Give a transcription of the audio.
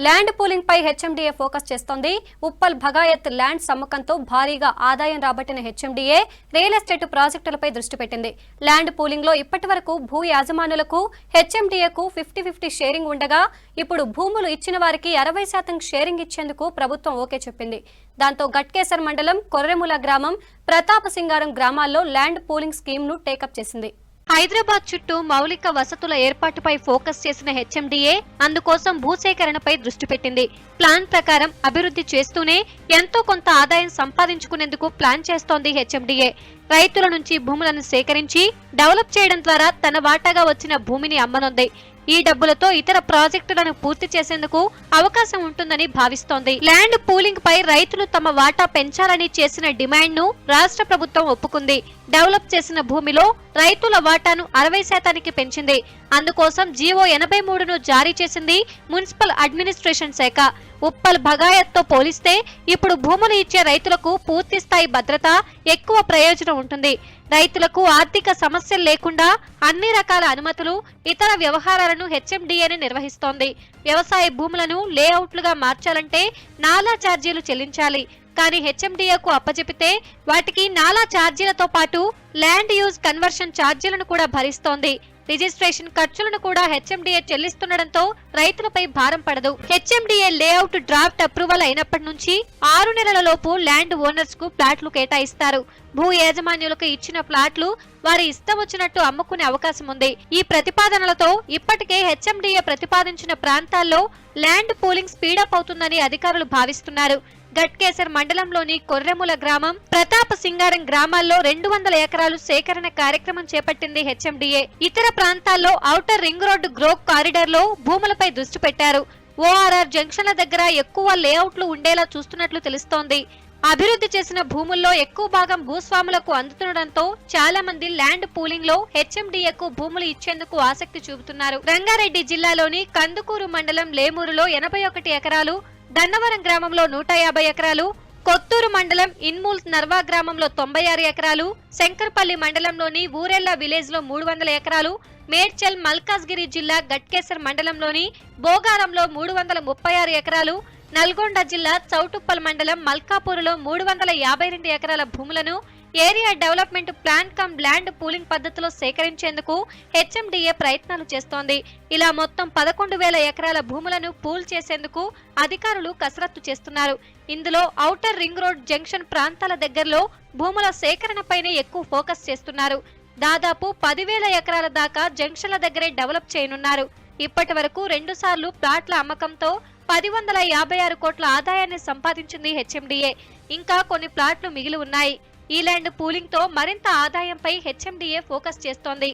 Land pooling పై HMDA focus చేస్తోంది. Uppal Bhagayath land సమ్మకంతో భారీగా ఆదాయం రాబట్టిన హెచ్ఎండిఏ రియల్ ఎస్టేట్ ప్రాజెక్టులపై దృష్టి పెట్టింది. ల్యాండ్ పూలింగ్ లో ఇప్పటివరకు భూ యాజమానులకు హెచ్ఎండిఏకు 50-50 షేరింగ్ ఉండగా ఇప్పుడు భూములు ఇచ్చిన వారికి 60% షేరింగ్ ఇచ్చేందుకు ప్రభుత్వం ఓకే చెప్పింది. దాంతో గట్కేసర్ మండలం కొర్రెముల గ్రామం, ప్రతాప సింగారం గ్రామాల్లో ల్యాండ్ పూలింగ్ స్కీమ్ ను టేకప్ చేసింది. హైదరాబాద్ చుట్టూ మౌలిక వసతుల ఏర్పాటుపై ఫోకస్ చేసిన హెచ్ఎండిఏ అందుకోసం భూసేకరణపై దృష్టి పెట్టింది. ప్లాన్ ప్రకారం అభివృద్ధి చేస్తూనే ఎంతో కొంత ఆదాయం సంపాదించుకునేందుకు ప్లాన్ చేస్తోంది హెచ్ఎండిఏ. రైతుల నుంచి భూములను సేకరించి డెవలప్ చేయడం ద్వారా తన వాటాగా వచ్చిన భూమిని అమ్మనుంది. ఈ డబ్బులతో ఇతర ప్రాజెక్టులను పూర్తి చేసేందుకు అవకాశం ఉంటుందని భావిస్తోంది. ల్యాండ్ పూలింగ్ పై రైతులు తమ వాటా పెంచాలని చేసిన డిమాండ్ ను రాష్ట్ర ప్రభుత్వం ఒప్పుకుంది. డెవలప్ చేసిన భూమిలో రైతుల వాటాను 60% పెంచింది. అందుకోసం జీవో 83ను జారీ చేసింది మున్సిపల్ అడ్మినిస్ట్రేషన్ శాఖ. ఉప్పల్ భగాయత్తో పోలిస్తే ఇప్పుడు భూములు ఇచ్చే రైతులకు పూర్తి స్థాయి భద్రత, ఎక్కువ ప్రయోజనం ఉంటుంది. రైతులకు ఆర్థిక సమస్యలు లేకుండా అన్ని రకాల అనుమతులు, ఇతర వ్యవహారాలను హెచ్ఎండిఏని నిర్వహిస్తోంది. వ్యవసాయ భూములను లేఅవుట్లుగా మార్చాలంటే నాలా ఛార్జీలు చెల్లించాలి. కానీ హెచ్ఎండిఏకు అప్పచెపితే వాటికి నాలా ఛార్జీలతో పాటు ల్యాండ్ యూజ్ కన్వర్షన్ ఛార్జీలను కూడా భరిస్తోంది. రిజిస్ట్రేషన్ ఖర్చులను కూడా హెచ్ఎండిఏ చెల్లిస్తుండటంతో రైతులపై భారం పడదు. హెచ్ఎండిఏ లేఅవుట్ డ్రాఫ్ట్ అప్రూవల్ అయినప్పటి నుంచి 6 నెలలలోపు ల్యాండ్ ఓనర్స్ కు ప్లాట్లు కేటాయిస్తారు. భూ యాజమాన్యులకు ఇచ్చిన ప్లాట్లు వారి ఇష్టం వచ్చినట్టు అమ్ముకునే అవకాశం ఉంది. ఈ ప్రతిపాదనలతో ఇప్పటికే హెచ్ఎండిఏ ప్రతిపాదించిన ప్రాంతాల్లో ల్యాండ్ పూలింగ్ స్పీడప్ అవుతుందని అధికారులు భావిస్తున్నారు. గట్కేసర్ మండలంలోని కొర్రెముల గ్రామం, ప్రతాప సింగారం గ్రామాల్లో 200 ఎకరాలు సేకరణ కార్యక్రమం చేపట్టింది హెచ్ఎండిఏ. ఇతర ప్రాంతాల్లో outer ring road Grok corridor లో భూములపై దృష్టి పెట్టారు. ఓఆర్ఆర్ జంక్షన్ల దగ్గర ఎక్కువ లేఅవుట్లు ఉండేలా చూస్తున్నట్లు తెలుస్తోంది. అభివృద్ధి చేసిన భూముల్లో ఎక్కువ భాగం భూస్వాములకు అందుతుండటంతో చాలా మంది ల్యాండ్ పూలింగ్ లో హెచ్ఎండిఏకు భూములు ఇచ్చేందుకు ఆసక్తి చూపుతున్నారు. రంగారెడ్డి జిల్లాలోని కందుకూరు మండలం లేమూరులో 81 ఎకరాలు, గన్నవరం గ్రామంలో 150 ఎకరాలు, కొత్తూరు మండలం ఇన్మూల్ నర్వా గ్రామంలో 96 ఎకరాలు, శంకర్పల్లి మండలంలోని ఊరెల్లా విలేజ్ లో 300 ఎకరాలు, మేడ్చల్ మల్కాజ్గిరి జిల్లా గట్కేసర్ మండలంలోని బోగారంలో 336 ఎకరాలు, నల్గొండ జిల్లా చౌటుప్పల్ మండలం మల్కాపూర్లో 352 ఎకరాల భూములను area development plan come land pooling పద్ధతిలో సేకరించేందుకు హెచ్ఎండిఏ ప్రయత్నాలు చేస్తోంది. ఇలా మొత్తం 11,000 ఎకరాల భూములను పూల్ చేసేందుకు అధికారులు కసరత్తు చేస్తున్నారు. ఇందులో ఔటర్ రింగ్ రోడ్ జంక్షన్ ప్రాంతాల దగ్గరలో భూముల సేకరణపైనే ఎక్కువ ఫోకస్ చేస్తున్నారు. దాదాపు 10,000 ఎకరాల దాకా జంక్షన్ల దగ్గరే డెవలప్ చేయనున్నారు. ఇప్పటి వరకు 2 సార్లు ప్లాట్ల అమ్మకంతో 1,056 కోట్ల ఆదాయాన్ని సంపాదించింది హెచ్ఎండిఏ. ఇంకా కొన్ని ప్లాట్లు మిగిలి ఉన్నాయి. ఈ ల్యాండ్ పూలింగ్ తో మరింత ఆదాయంపై హెచ్ఎండిఏ ఫోకస్ చేస్తోంది.